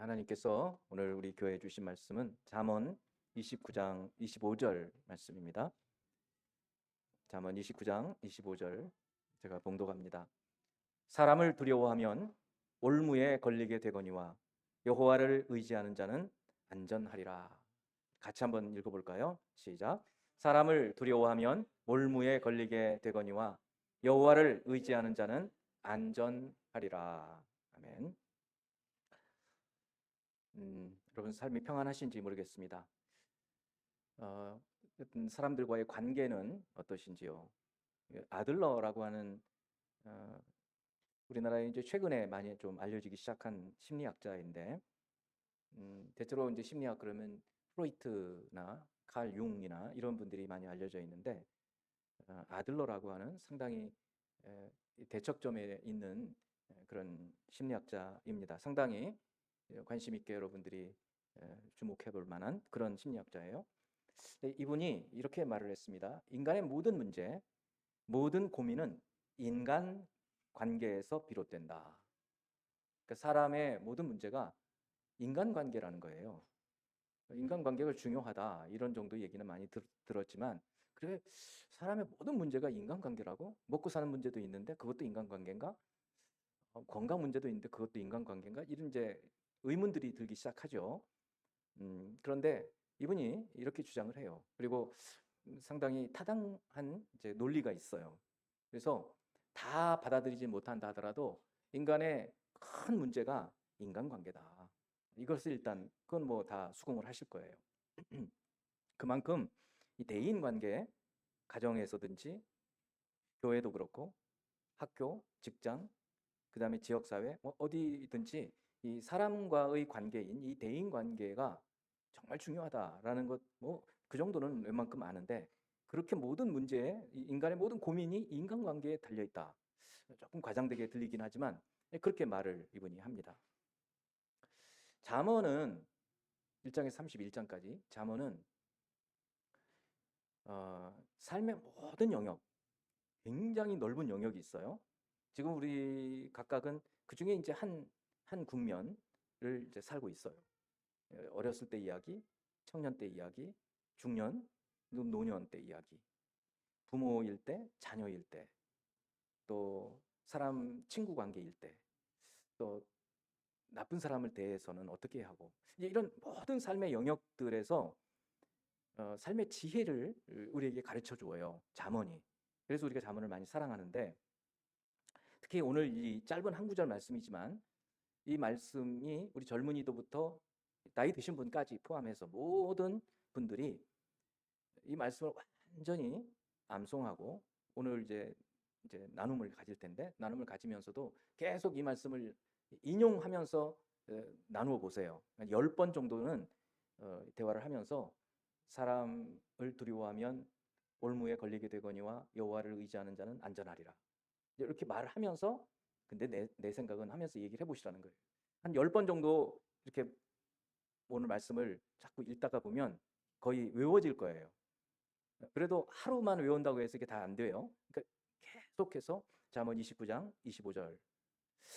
하나님께서 오늘 우리 교회에 주신 말씀은 잠언 29장 25절 말씀입니다. 잠언 29장 25절 제가 봉독합니다. 사람을 두려워하면 올무에 걸리게 되거니와 여호와를 의지하는 자는 안전하리라. 같이 한번 읽어볼까요? 시작. 사람을 두려워하면 올무에 걸리게 되거니와 여호와를 의지하는 자는 안전하리라. 아멘. 여러분 삶이 평안하신지 모르겠습니다. 사람들과의 관계는 어떠신지요? 아들러라고 하는 어, 우리나라에 이제 최근에 많이 좀 알려지기 시작한 심리학자인데, 대체로 이제 심리학 그러면 프로이트나 칼 융이나 이런 분들이 많이 알려져 있는데, 아들러라고 하는 상당히 대척점에 있는 그런 심리학자입니다. 상당히 관심 있게 여러분들이 주목해 볼 만한 그런 심리학자예요. 이분이 이렇게 말을 했습니다. 인간의 모든 문제, 모든 고민은 인간 관계에서 비롯된다. 그러니까 사람의 모든 문제가 인간 관계라는 거예요. 인간 관계가 중요하다 이런 정도 얘기는 많이 들었지만, 그래 사람의 모든 문제가 인간 관계라고? 먹고 사는 문제도 있는데 그것도 인간 관계인가? 건강 문제도 있는데 그것도 인간 관계인가? 이런 이제 의문들이 들기 시작하죠. 그런데 이분이 이렇게 주장을 해요. 그리고 상당히 타당한 이제 논리가 있어요. 그래서 다 받아들이지 못한다 하더라도 인간의 큰 문제가 인간관계다. 이것을 일단 그건 뭐 다 수긍을 하실 거예요. 그만큼 이 대인 관계, 가정에서든지 교회도 그렇고 학교, 직장, 그다음에 지역 사회 어디든지 이 사람과의 관계인 이 대인 관계가 정말 중요하다라는 것 뭐 그 정도는 웬만큼 아는데, 그렇게 모든 문제에 인간의 모든 고민이 인간관계에 달려 있다. 조금 과장되게 들리긴 하지만 그렇게 말을 이분이 합니다. 잠언은 1장에서 31장까지 잠언은 삶의 모든 영역, 굉장히 넓은 영역이 있어요. 지금 우리 각각은 그 중에 이제 한 국면을 이제 살고 있어요. 어렸을 때 이야기, 청년 때 이야기, 중년, 노년 때 이야기, 부모일 때, 자녀일 때, 또 사람 친구 관계일 때, 또 나쁜 사람을 대해서는 어떻게 하고, 이제 이런 모든 삶의 영역들에서 삶의 지혜를 우리에게 가르쳐 주어요. 잠언이. 그래서 우리가 잠언을 많이 사랑하는데, 특히 오늘 이 짧은 한 구절 말씀이지만 이 말씀이 우리 젊은이도부터 나이 드신 분까지 포함해서 모든 분들이 이 말씀을 완전히 암송하고 오늘 이제 나눔을 가질 텐데, 나눔을 가지면서도 계속 이 말씀을 인용하면서 나누어 보세요. 10번 정도는 대화를 하면서 사람을 두려워하면 올무에 걸리게 되거니와 여호와를 의지하는 자는 안전하리라. 이렇게 말을 하면서, 근데 내 생각은 하면서 얘기를 해보시라는 거예요. 한 10번 정도 이렇게 오늘 말씀을 자꾸 읽다가 보면 거의 외워질 거예요. 그래도 하루만 외운다고 해서 이게 다 안 돼요. 그러니까 계속해서 잠언 29장 25절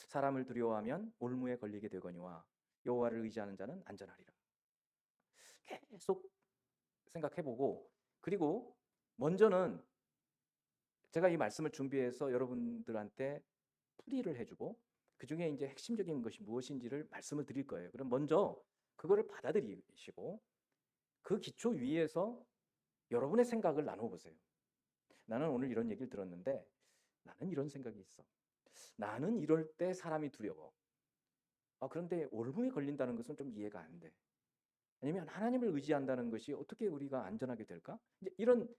사람을 두려워하면 올무에 걸리게 되거니와 여호와를 의지하는 자는 안전하리라. 계속 생각해보고, 그리고 먼저는 제가 이 말씀을 준비해서 여러분들한테 풀이를 해주고 그 중에 이제 핵심적인 것이 무엇인지를 말씀을 드릴 거예요. 그럼 먼저 그거를 받아들이시고 그 기초 위에서 여러분의 생각을 나눠보세요. 나는 오늘 이런 얘기를 들었는데 나는 이런 생각이 있어. 나는 이럴 때 사람이 두려워. 그런데 올무에 걸린다는 것은 좀 이해가 안 돼. 아니면 하나님을 의지한다는 것이 어떻게 우리가 안전하게 될까? 이제 이런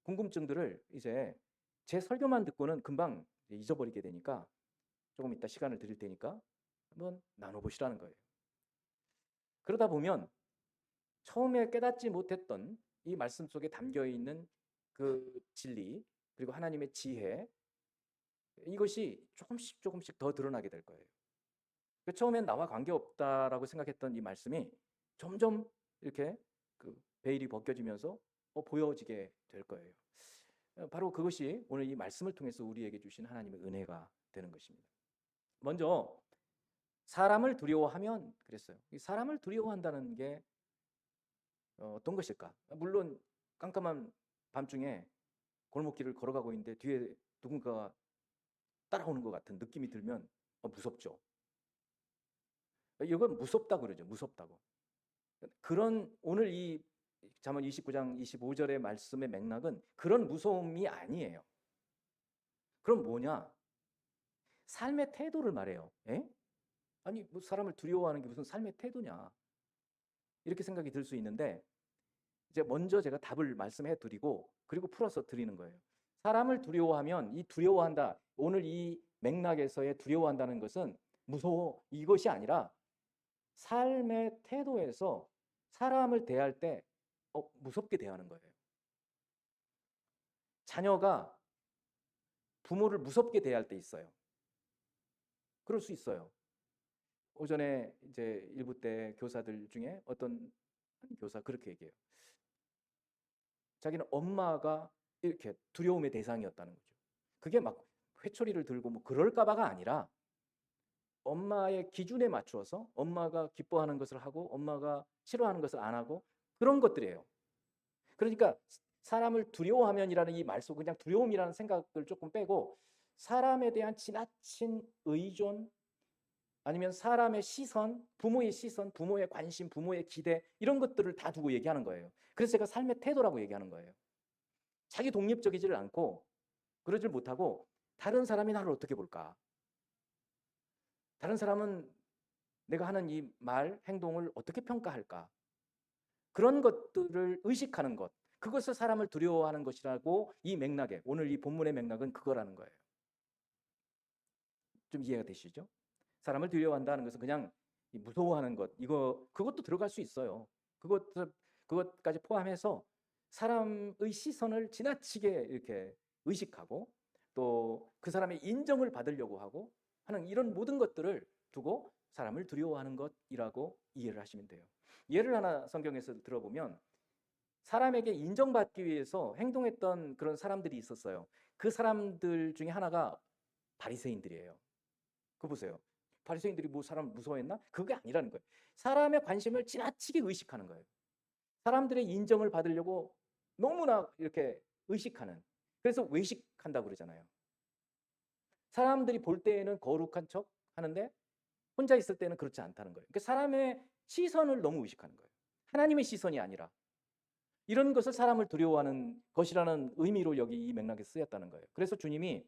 궁금증들을 이제 제 설교만 듣고는 금방 잊어버리게 되니까 조금 이따 시간을 드릴 테니까 한번 나눠보시라는 거예요. 그러다 보면 처음에 깨닫지 못했던 이 말씀 속에 담겨 있는 그 진리, 그리고 하나님의 지혜, 이것이 조금씩 조금씩 더 드러나게 될 거예요. 처음엔 나와 관계없다라고 생각했던 이 말씀이 점점 이렇게 그 베일이 벗겨지면서 보여지게 될 거예요. 바로 그것이 오늘 이 말씀을 통해서 우리에게 주신 하나님의 은혜가 되는 것입니다. 먼저 사람을 두려워하면 그랬어요. 이 사람을 두려워한다는 게 어떤 것일까? 물론 깜깜한 밤중에 골목길을 걸어가고 있는데 뒤에 누군가가 따라오는 것 같은 느낌이 들면 무섭죠. 이건 무섭다고 그러죠. 무섭다고. 그런 오늘 이 잠언 29장 25절의 말씀의 맥락은 그런 무서움이 아니에요. 그럼 뭐냐? 삶의 태도를 말해요. 에? 아니 뭐 사람을 두려워하는 게 무슨 삶의 태도냐? 이렇게 생각이 들 수 있는데 이제 먼저 제가 답을 말씀해 드리고 그리고 풀어서 드리는 거예요. 사람을 두려워하면 이 두려워한다. 오늘 이 맥락에서의 두려워한다는 것은 무서워 이것이 아니라 삶의 태도에서 사람을 대할 때 무섭게 대하는 거예요. 자녀가 부모를 무섭게 대할 때 있어요. 그럴 수 있어요. 오전에 이제 일부 때 교사들 중에 어떤 교사 그렇게 얘기해요. 자기는 엄마가 이렇게 두려움의 대상이었다는 거죠. 그게 막 회초리를 들고 뭐 그럴까봐가 아니라 엄마의 기준에 맞추어서 엄마가 기뻐하는 것을 하고 엄마가 싫어하는 것을 안 하고 그런 것들이에요. 그러니까 사람을 두려워하면이라는 이 말 속 그냥 두려움이라는 생각을 조금 빼고 사람에 대한 지나친 의존 아니면 사람의 시선, 부모의 시선, 부모의 관심, 부모의 기대 이런 것들을 다 두고 얘기하는 거예요. 그래서 제가 삶의 태도라고 얘기하는 거예요. 자기 독립적이지를 않고 그러질 못하고 다른 사람이 나를 어떻게 볼까? 다른 사람은 내가 하는 이 말, 행동을 어떻게 평가할까? 그런 것들을 의식하는 것. 그것을 사람을 두려워하는 것이라고 이 맥락에 오늘 이 본문의 맥락은 그거라는 거예요. 좀 이해가 되시죠? 사람을 두려워한다는 것은 그냥 무서워하는 것. 그것도 들어갈 수 있어요. 그것까지 포함해서 사람의 시선을 지나치게 이렇게 의식하고 또 그 사람의 인정을 받으려고 하고 하는 이런 모든 것들을 두고 사람을 두려워하는 것이라고 이해를 하시면 돼요. 예를 하나 성경에서 들어보면 사람에게 인정받기 위해서 행동했던 그런 사람들이 있었어요. 그 사람들 중에 하나가 바리새인들이에요. 그거 보세요. 바리새인들이 뭐 사람 무서워했나? 그게 아니라는 거예요. 사람의 관심을 지나치게 의식하는 거예요. 사람들의 인정을 받으려고 너무나 이렇게 의식하는. 그래서 외식한다고 그러잖아요. 사람들이 볼 때에는 거룩한 척 하는데 혼자 있을 때는 그렇지 않다는 거예요. 그러니까 사람의 시선을 너무 의식하는 거예요. 하나님의 시선이 아니라 이런 것을 사람을 두려워하는 것이라는 의미로 여기 이 맥락에 쓰였다는 거예요. 그래서 주님이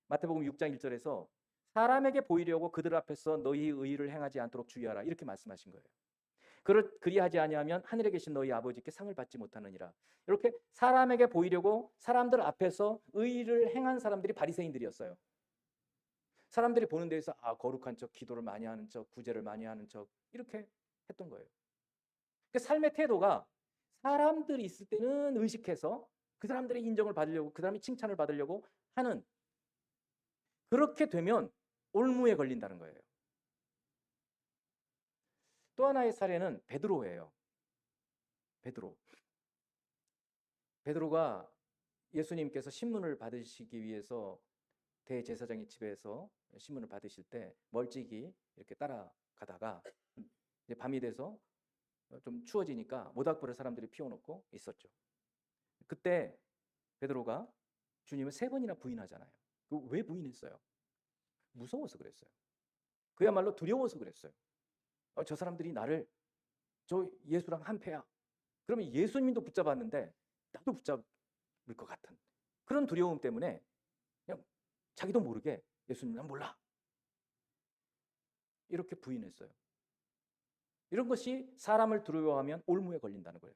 마태복음 6장 1절에서 사람에게 보이려고 그들 앞에서 너희 의를 행하지 않도록 주의하라 이렇게 말씀하신 거예요. 그리하지 아니하면 하늘에 계신 너희 아버지께 상을 받지 못하느니라. 이렇게 사람에게 보이려고 사람들 앞에서 의를 행한 사람들이 바리새인들이었어요. 사람들이 보는 데에서 거룩한 척, 기도를 많이 하는 척, 구제를 많이 하는 척 이렇게 했던 거예요. 그 삶의 태도가 사람들이 있을 때는 의식해서 그 사람들의 인정을 받으려고 그 사람의 칭찬을 받으려고 하는 그렇게 되면 올무에 걸린다는 거예요. 또 하나의 사례는 베드로예요. 베드로가 예수님께서 신문을 받으시기 위해서 대제사장의 집에서 신문을 받으실 때 멀찍이 이렇게 따라가다가 이제 밤이 돼서 좀 추워지니까 모닥불을 사람들이 피워놓고 있었죠. 그때 베드로가 주님을 3번이나 부인하잖아요. 왜 부인했어요? 무서워서 그랬어요. 그야말로 두려워서 그랬어요. 저 사람들이 나를 저 예수랑 한패야. 그러면 예수님도 붙잡았는데 나도 붙잡을 것 같은 그런 두려움 때문에 그냥 자기도 모르게 예수님 난 몰라. 이렇게 부인했어요. 이런 것이 사람을 두려워하면 올무에 걸린다는 거예요.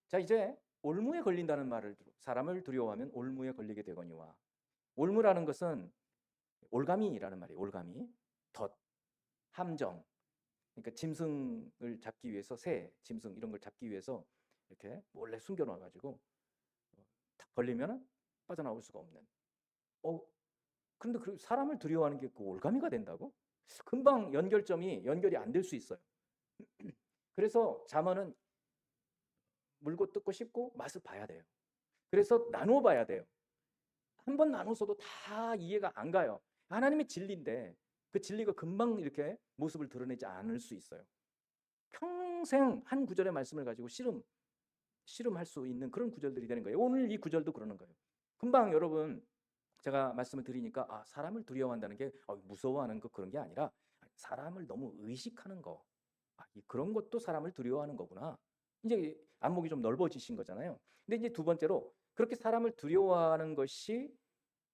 자, 이제 올무에 걸린다는 말을 사람을 두려워하면 올무에 걸리게 되거니와 올무라는 것은 올가미라는 말이에요. 올가미, 덫, 함정. 그러니까 짐승을 잡기 위해서 짐승 이런 걸 잡기 위해서 이렇게 몰래 숨겨놔 가지고 딱 걸리면 빠져나올 수가 없는. 그런데 그 사람을 두려워하는 게 그 올가미가 된다고? 금방 연결이 안 될 수 있어요. 그래서 잠언은 물고 뜯고 씹고 맛을 봐야 돼요. 그래서 나눠 봐야 돼요. 한 번 나눠서도 다 이해가 안 가요. 하나님의 진리인데 그 진리가 금방 이렇게 모습을 드러내지 않을 수 있어요. 평생 한 구절의 말씀을 가지고 씨름할 수 있는 그런 구절들이 되는 거예요. 오늘 이 구절도 그러는 거예요. 금방 여러분 제가 말씀을 드리니까 사람을 두려워한다는 게 무서워하는 거 그런 게 아니라 사람을 너무 의식하는 거. 그런 것도 사람을 두려워하는 거구나. 이제 안목이 좀 넓어지신 거잖아요. 근데 이제 두 번째로 그렇게 사람을 두려워하는 것이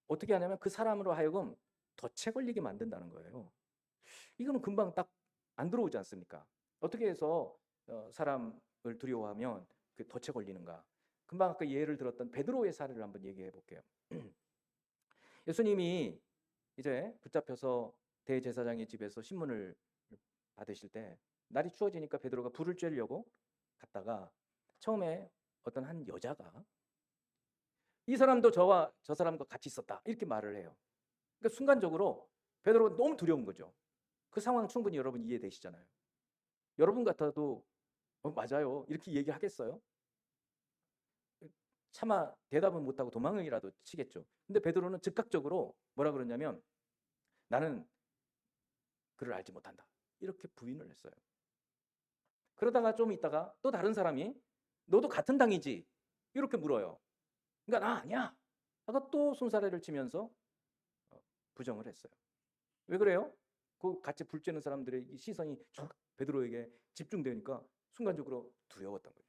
어떻게 하냐면 그 사람으로 하여금 덫에 걸리게 만든다는 거예요. 이거는 금방 딱 안 들어오지 않습니까? 어떻게 해서 사람을 두려워하면 그 덫에 걸리는가? 금방 아까 예를 들었던 베드로의 사례를 한번 얘기해 볼게요. 예수님이 이제 붙잡혀서 대제사장의 집에서 신문을 받으실 때 날이 추워지니까 베드로가 불을 쬐려고 갔다가 처음에 어떤 한 여자가 이 사람도 저와 저 사람과 같이 있었다 이렇게 말을 해요. 그러니까 순간적으로 베드로가 너무 두려운 거죠. 그 상황 충분히 여러분 이해되시잖아요. 여러분 같아도 맞아요 이렇게 얘기하겠어요? 차마 대답은 못하고 도망이라도 치겠죠. 근데 베드로는 즉각적으로 뭐라 그러냐면 나는 그를 알지 못한다 이렇게 부인을 했어요. 그러다가 좀 있다가 또 다른 사람이 너도 같은 당이지 이렇게 물어요. 그러니까 나 아니야 하고 또 손사래를 치면서 부정을 했어요. 왜 그래요? 그 같이 불 쬐는 사람들의 시선이 쭉 베드로에게 집중되니까 순간적으로 두려웠던 거죠.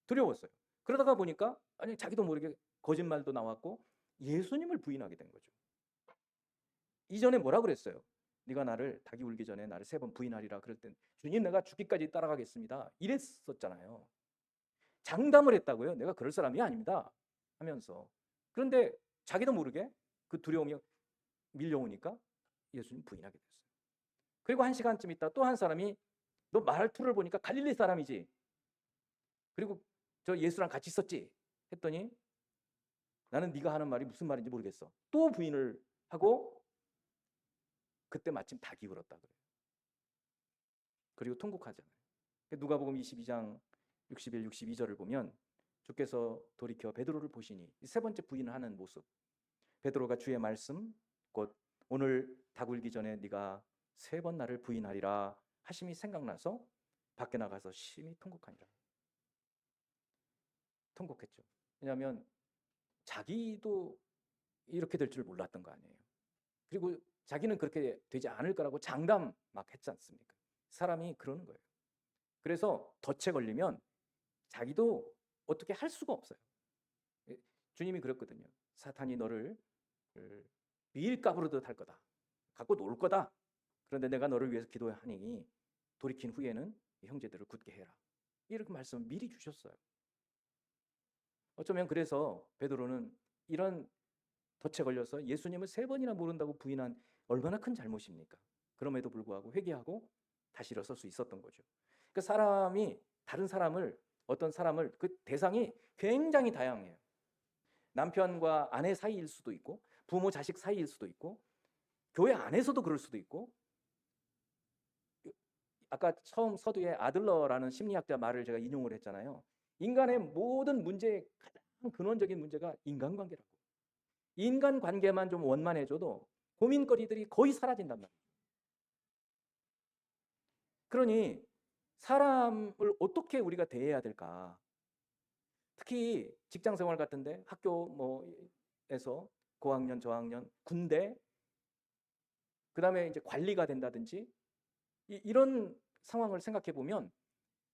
두려웠어요. 그러다가 보니까 아니 자기도 모르게 거짓말도 나왔고 예수님을 부인하게 된 거죠. 이전에 뭐라 그랬어요? 네가 나를 닭이 울기 전에 나를 3번 부인하리라. 그럴 땐 주님 내가 죽기까지 따라가겠습니다. 이랬었잖아요. 장담을 했다고요. 내가 그럴 사람이 아닙니다. 하면서. 그런데 자기도 모르게 그 두려움이 밀려오니까 예수님 부인하게 됐어요. 그리고 1시간쯤 있다 또 한 사람이 너 말투를 보니까 갈릴리 사람이지. 그리고 저 예수랑 같이 있었지. 했더니 나는 네가 하는 말이 무슨 말인지 모르겠어. 또 부인을 하고 그때 마침 닭이 울었다 그래요. 그리고 통곡하잖아요. 누가복음 22장 61, 62절을 보면 주께서 돌이켜 베드로를 보시니 세 번째 부인을 하는 모습. 베드로가 주의 말씀 곧 오늘 닭 울기 전에 네가 3번 나를 부인하리라 하심이 생각나서 밖에 나가서 심히 통곡하니라. 통곡했죠. 왜냐하면 자기도 이렇게 될 줄 몰랐던 거 아니에요. 그리고 자기는 그렇게 되지 않을 거라고 장담 막 했지 않습니까? 사람이 그러는 거예요. 그래서 덫에 걸리면 자기도 어떻게 할 수가 없어요. 주님이 그랬거든요. 사탄이 너를 밀가부르듯 할 거다. 갖고 놀 거다. 그런데 내가 너를 위해서 기도하니 돌이킨 후에는 형제들을 굳게 해라. 이렇게 말씀을 미리 주셨어요. 어쩌면 그래서 베드로는 이런 덫에 걸려서 예수님을 3번이나 모른다고 부인한 얼마나 큰 잘못입니까? 그럼에도 불구하고 회개하고 다시 일어설 수 있었던 거죠. 그 사람이 다른 사람을 어떤 사람을 그 대상이 굉장히 다양해요. 남편과 아내 사이일 수도 있고 부모 자식 사이일 수도 있고 교회 안에서도 그럴 수도 있고 아까 처음 서두에 아들러라는 심리학자 말을 제가 인용을 했잖아요. 인간의 모든 문제의 가장 근원적인 문제가 인간관계라고. 인간관계만 좀 원만해져도 고민거리들이 거의 사라진단 말이에요. 그러니 사람을 어떻게 우리가 대해야 될까? 특히 직장생활 같은데 학교 뭐에서 고학년, 저학년, 군대, 그 다음에 이제 관리가 된다든지 이런 상황을 생각해 보면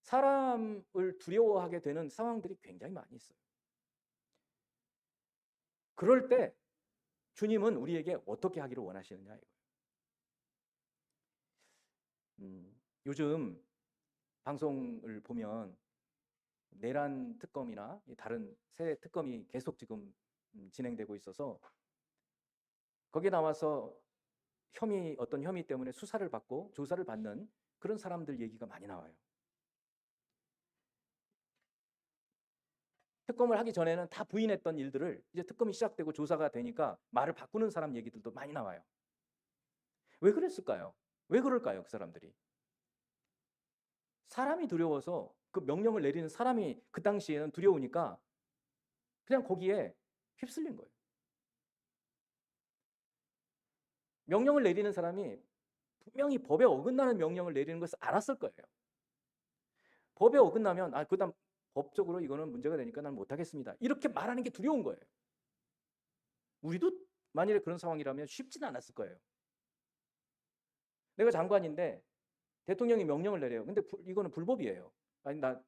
사람을 두려워하게 되는 상황들이 굉장히 많이 있어요. 그럴 때 주님은 우리에게 어떻게 하기를 원하시느냐 이거예요. 요즘 방송을 보면 내란 특검이나 다른 새 특검이 계속 지금 진행되고 있어서 거기에 나와서 어떤 혐의 때문에 수사를 받고 조사를 받는 그런 사람들 얘기가 많이 나와요. 특검을 하기 전에는 다 부인했던 일들을 이제 특검이 시작되고 조사가 되니까 말을 바꾸는 사람 얘기들도 많이 나와요. 왜 그랬을까요? 왜 그럴까요? 그 사람들이. 사람이 두려워서 그 명령을 내리는 사람이 그 당시에는 두려우니까 그냥 거기에 휩쓸린 거예요. 명령을 내리는 사람이 분명히 법에 어긋나는 명령을 내리는 것을 알았을 거예요. 법에 어긋나면 그다음 법적으로 이거는 문제가 되니까 난 못하겠습니다. 이렇게 말하는 게 두려운 거예요. 우리도 만일에 그런 상황이라면 쉽지는 않았을 거예요. 내가 장관인데 대통령이 명령을 내려요. 근데 이거는 불법이에요. 아니, 나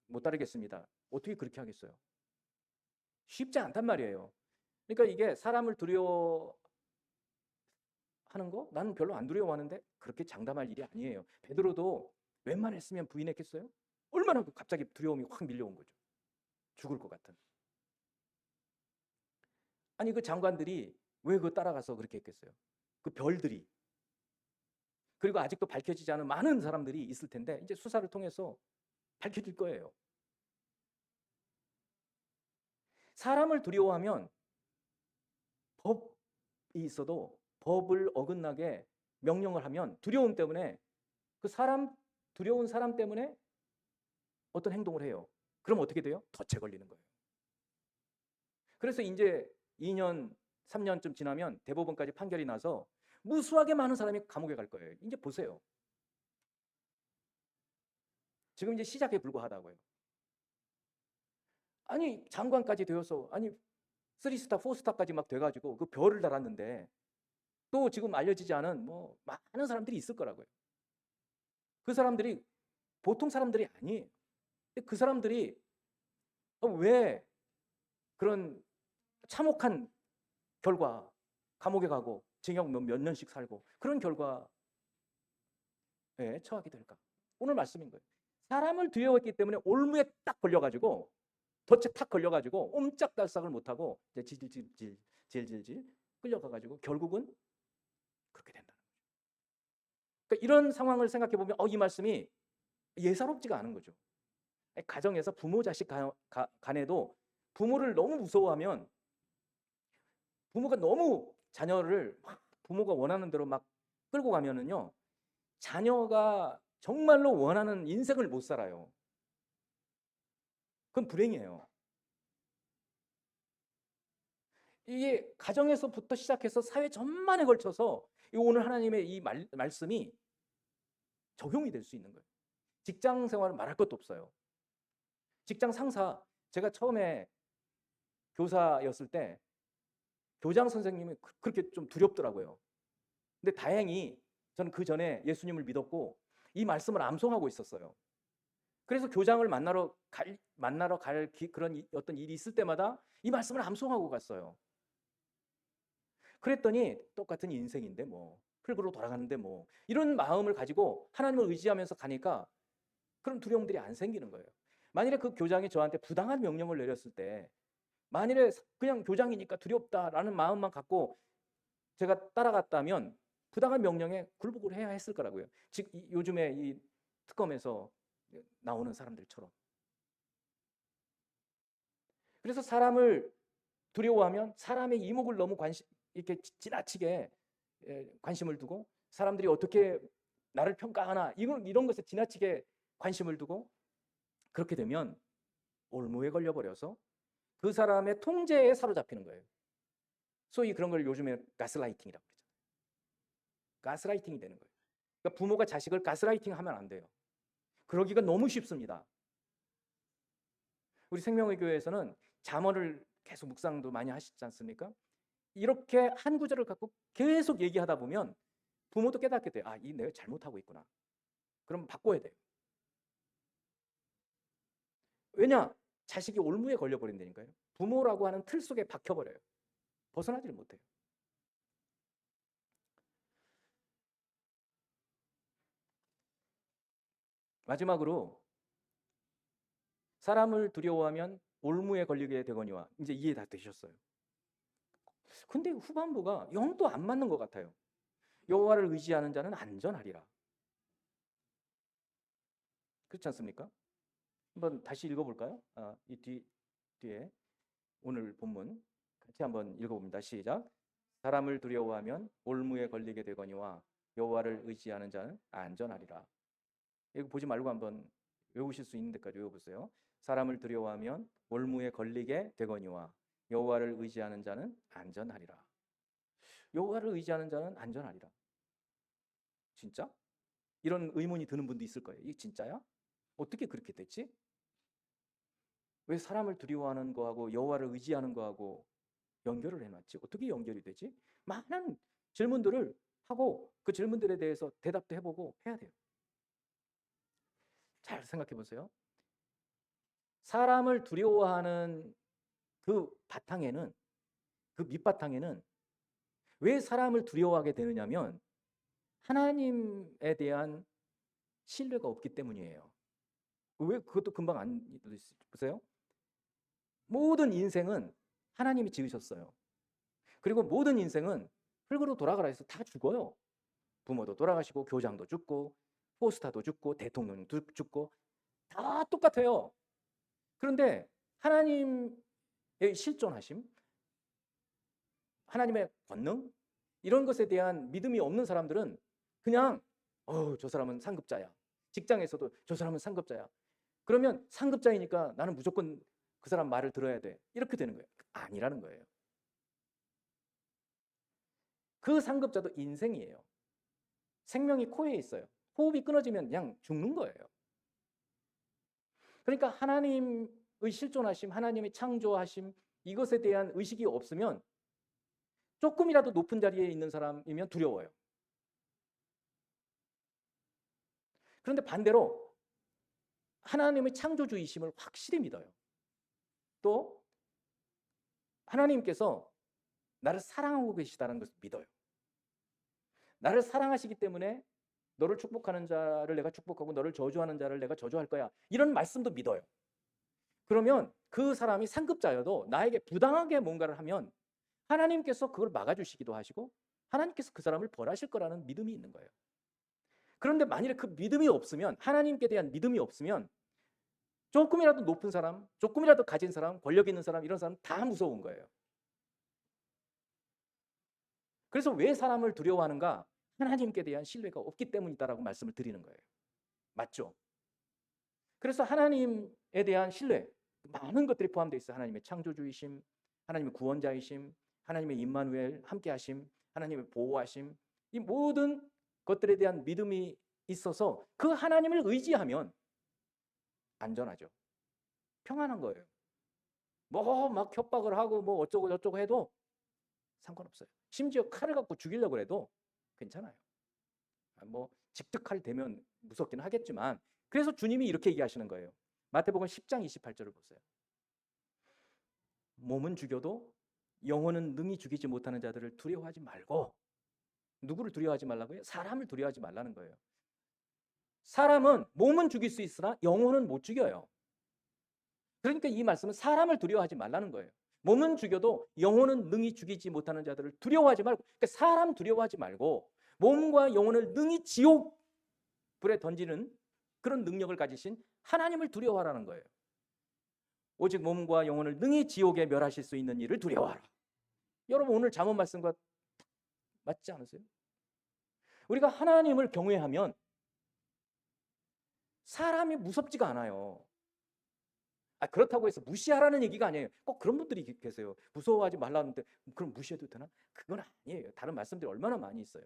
못 따르겠습니다. 어떻게 그렇게 하겠어요? 쉽지 않단 말이에요. 그러니까 이게 사람을 두려워하는 거? 나는 별로 안 두려워하는데 그렇게 장담할 일이 아니에요. 베드로도 웬만했으면 부인했겠어요? 얼마나 갑자기 두려움이 확 밀려온 거죠. 죽을 것 같은. 아니 그 장관들이 왜 그거 따라가서 그렇게 했겠어요? 그 별들이. 그리고 아직도 밝혀지지 않은 많은 사람들이 있을 텐데 이제 수사를 통해서 밝혀질 거예요. 사람을 두려워하면 법이 있어도 법을 어긋나게 명령을 하면 두려움 때문에 그 두려운 사람 때문에 어떤 행동을 해요. 그럼 어떻게 돼요? 덫에 걸리는 거예요. 그래서 이제 2년, 3년쯤 지나면 대법원까지 판결이 나서 무수하게 많은 사람이 감옥에 갈 거예요. 이제 보세요. 지금 이제 시작에 불과하다고요. 아니 장관까지 되어서 아니 3스타, 4스타까지 막 돼가지고 그 별을 달았는데 또 지금 알려지지 않은 뭐 많은 사람들이 있을 거라고요. 그 사람들이 보통 사람들이 아니에요. 그 사람들이 왜 그런 참혹한 결과 감옥에 가고 징역 몇 년씩 살고 그런 결과에 처하게 될까? 오늘 말씀인 거예요. 사람을 두려워했기 때문에 올무에 딱 걸려가지고 덫에 탁 걸려가지고 옴짝달싹을 못하고 질질질 끌려가가지고 결국은 그렇게 된다는 거죠. 그러니까 이런 상황을 생각해 보면 이 말씀이 예사롭지가 않은 거죠. 가정에서 부모 자식 간에도 부모를 너무 무서워하면 부모가 너무 자녀를 부모가 원하는 대로 막 끌고 가면은요 자녀가 정말로 원하는 인생을 못 살아요. 그건 불행이에요. 이게 가정에서부터 시작해서 사회 전반에 걸쳐서 오늘 하나님의 이 말씀이 적용이 될 수 있는 거예요. 직장 생활은 말할 것도 없어요. 직장 상사, 제가 처음에 교사였을 때 교장 선생님이 그렇게 좀 두렵더라고요. 근데 다행히 저는 그 전에 예수님을 믿었고 이 말씀을 암송하고 있었어요. 그래서 교장을 만나러 갈 그런 어떤 일이 있을 때마다 이 말씀을 암송하고 갔어요. 그랬더니 똑같은 인생인데 뭐 흙으로 돌아가는데 뭐 이런 마음을 가지고 하나님을 의지하면서 가니까 그런 두려움들이 안 생기는 거예요. 만일에 그 교장이 저한테 부당한 명령을 내렸을 때 만일에 그냥 교장이니까 두렵다라는 마음만 갖고 제가 따라갔다면 부당한 명령에 굴복을 해야 했을 거라고요. 즉 요즘에 이 특검에서 나오는 사람들처럼. 그래서 사람을 두려워하면 사람의 이목을 너무 이렇게 지나치게 관심을 두고 사람들이 어떻게 나를 평가하나 이런 것에 지나치게 관심을 두고 그렇게 되면 올무에 걸려버려서 그 사람의 통제에 사로잡히는 거예요. 소위 그런 걸 요즘에 가스라이팅이라고 그러잖아요. 가스라이팅이 되는 거예요. 그러니까 부모가 자식을 가스라이팅하면 안 돼요. 그러기가 너무 쉽습니다. 우리 생명의 교회에서는 잠언을 계속 묵상도 많이 하시지 않습니까? 이렇게 한 구절을 갖고 계속 얘기하다 보면 부모도 깨닫게 돼요. 이 내가 잘못하고 있구나. 그럼 바꿔야 돼요. 왜냐? 자식이 올무에 걸려버린다니까요. 부모라고 하는 틀 속에 박혀버려요. 벗어나지를 못해요. 마지막으로 사람을 두려워하면 올무에 걸리게 되거니와 이제 이해 다 되셨어요. 근데 후반부가 영 또 안 맞는 것 같아요. 여호와를 의지하는 자는 안전하리라. 그렇지 않습니까? 한번 다시 읽어볼까요? 이 뒤에 오늘 본문 같이 한번 읽어봅니다. 시작. 사람을 두려워하면 올무에 걸리게 되거니와 여호와를 의지하는 자는 안전하리라. 이거 보지 말고 한번 외우실 수 있는 데까지 외워보세요. 사람을 두려워하면 올무에 걸리게 되거니와 여호와를 의지하는 자는 안전하리라. 여호와를 의지하는 자는 안전하리라. 진짜? 이런 의문이 드는 분도 있을 거예요. 이게 진짜야? 어떻게 그렇게 됐지? 왜 사람을 두려워하는 거하고 여호와를 의지하는 거하고 연결을 해놨지? 어떻게 연결이 되지? 많은 질문들을 하고 그 질문들에 대해서 대답도 해보고 해야 돼요. 잘 생각해 보세요. 사람을 두려워하는 그 바탕에는, 그 밑바탕에는 왜 사람을 두려워하게 되느냐면 하나님에 대한 신뢰가 없기 때문이에요. 왜? 그것도 금방 안 보세요. 모든 인생은 하나님이 지으셨어요. 그리고 모든 인생은 흙으로 돌아가라 해서 다 죽어요. 부모도 돌아가시고 교장도 죽고 포스타도 죽고 대통령도 죽고 다 똑같아요. 그런데 하나님의 실존하심, 하나님의 권능, 이런 것에 대한 믿음이 없는 사람들은 그냥 저 사람은 상급자야. 직장에서도 저 사람은 상급자야. 그러면 상급자이니까 나는 무조건 그 사람 말을 들어야 돼. 이렇게 되는 거예요. 아니라는 거예요. 그 상급자도 인생이에요. 생명이 코에 있어요. 호흡이 끊어지면 그냥 죽는 거예요. 그러니까 하나님의 실존하심, 하나님의 창조하심, 이것에 대한 의식이 없으면 조금이라도 높은 자리에 있는 사람이면 두려워요. 그런데 반대로 하나님의 창조주의심을 확실히 믿어요. 또 하나님께서 나를 사랑하고 계시다는 것을 믿어요. 나를 사랑하시기 때문에 너를 축복하는 자를 내가 축복하고 너를 저주하는 자를 내가 저주할 거야. 이런 말씀도 믿어요. 그러면 그 사람이 상급자여도 나에게 부당하게 뭔가를 하면 하나님께서 그걸 막아주시기도 하시고 하나님께서 그 사람을 벌하실 거라는 믿음이 있는 거예요. 그런데 만일에 그 믿음이 없으면, 하나님께 대한 믿음이 없으면 조금이라도 높은 사람, 조금이라도 가진 사람, 권력 있는 사람, 이런 사람 다 무서운 거예요. 그래서 왜 사람을 두려워하는가? 하나님께 대한 신뢰가 없기 때문이다라고 말씀을 드리는 거예요. 맞죠? 그래서 하나님에 대한 신뢰, 많은 것들이 포함되어 있어요. 하나님의 창조주이심, 하나님의 구원자이심, 하나님의 임마누엘 함께하심, 하나님의 보호하심, 이 모든 것들에 대한 믿음이 있어서 그 하나님을 의지하면 안전하죠. 평안한 거예요. 뭐 막 협박을 하고 뭐 어쩌고 저쩌고 해도 상관없어요. 심지어 칼을 갖고 죽이려고 해도 괜찮아요. 뭐 직특칼 되면 무섭긴 하겠지만, 그래서 주님이 이렇게 얘기하시는 거예요. 마태복음 10장 28절을 보세요. 몸은 죽여도 영혼은 능히 죽이지 못하는 자들을 두려워하지 말고. 누구를 두려워하지 말라고요? 사람을 두려워하지 말라는 거예요. 사람은 몸은 죽일 수 있으나 영혼은 못 죽여요. 그러니까 이 말씀은 사람을 두려워하지 말라는 거예요. 몸은 죽여도 영혼은 능히 죽이지 못하는 자들을 두려워하지 말고, 그러니까 사람 두려워하지 말고 몸과 영혼을 능히 지옥 불에 던지는 그런 능력을 가지신 하나님을 두려워하라는 거예요. 오직 몸과 영혼을 능히 지옥에 멸하실 수 있는 이를 두려워하라. 여러분, 오늘 잠언 말씀과 맞지 않으세요? 우리가 하나님을 경외하면 사람이 무섭지가 않아요. 그렇다고 해서 무시하라는 얘기가 아니에요. 꼭 그런 분들이 계세요. 무서워하지 말라는데 그럼 무시해도 되나? 그건 아니에요. 다른 말씀들이 얼마나 많이 있어요.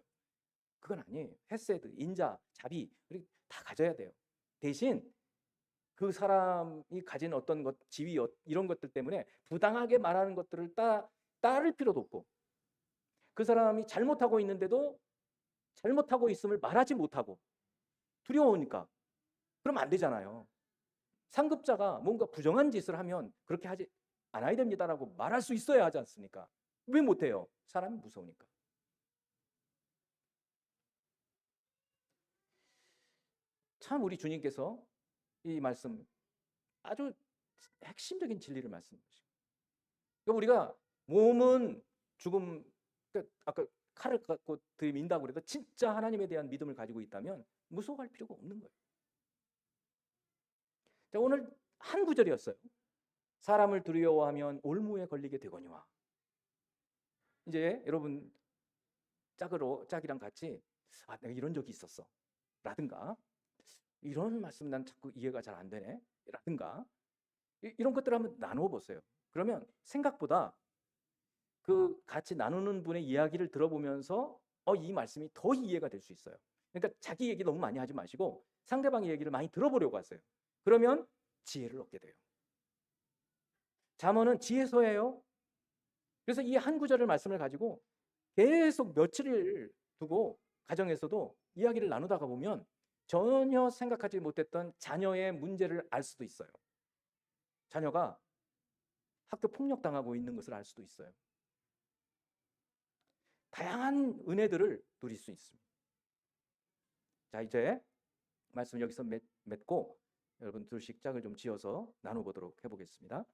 그건 아니에요. 헤세드, 인자, 자비, 우리 다 가져야 돼요. 대신 그 사람이 가진 어떤 것, 지위, 이런 것들 때문에 부당하게 말하는 것들을 따를 필요도 없고, 그 사람이 잘못하고 있는데도 잘못하고 있음을 말하지 못하고 두려우니까 그러면 안 되잖아요. 상급자가 뭔가 부정한 짓을 하면 그렇게 하지 않아야 됩니다라고 말할 수 있어야 하지 않습니까? 왜 못해요? 사람이 무서우니까. 참 우리 주님께서 이 말씀 아주 핵심적인 진리를 말씀하시고, 그러니까 우리가 몸은 죽음, 그러니까 아까 칼을 갖고 들이민다고 그래도 진짜 하나님에 대한 믿음을 가지고 있다면 무서워할 필요가 없는 거예요. 자, 오늘 한 구절이었어요. 사람을 두려워하면 올무에 걸리게 되거니와. 이제 여러분 짝이랑 같이 내가 이런 적이 있었어 라든가, 이런 말씀 난 자꾸 이해가 잘 안 되네 라든가, 이런 것들을 한번 나누어 보세요. 그러면 생각보다 그 같이 나누는 분의 이야기를 들어보면서 이 말씀이 더 이해가 될 수 있어요. 그러니까 자기 얘기 너무 많이 하지 마시고 상대방의 얘기를 많이 들어보려고 하세요. 그러면 지혜를 얻게 돼요. 잠언은 지혜서예요. 그래서 이 한 구절의 말씀을 가지고 계속 며칠을 두고 가정에서도 이야기를 나누다가 보면 전혀 생각하지 못했던 자녀의 문제를 알 수도 있어요. 자녀가 학교 폭력당하고 있는 것을 알 수도 있어요. 다양한 은혜들을 누릴 수 있습니다. 자, 이제 말씀 여기서 맺고 여러분 둘씩 짝을 좀 지어서 나눠보도록 해보겠습니다.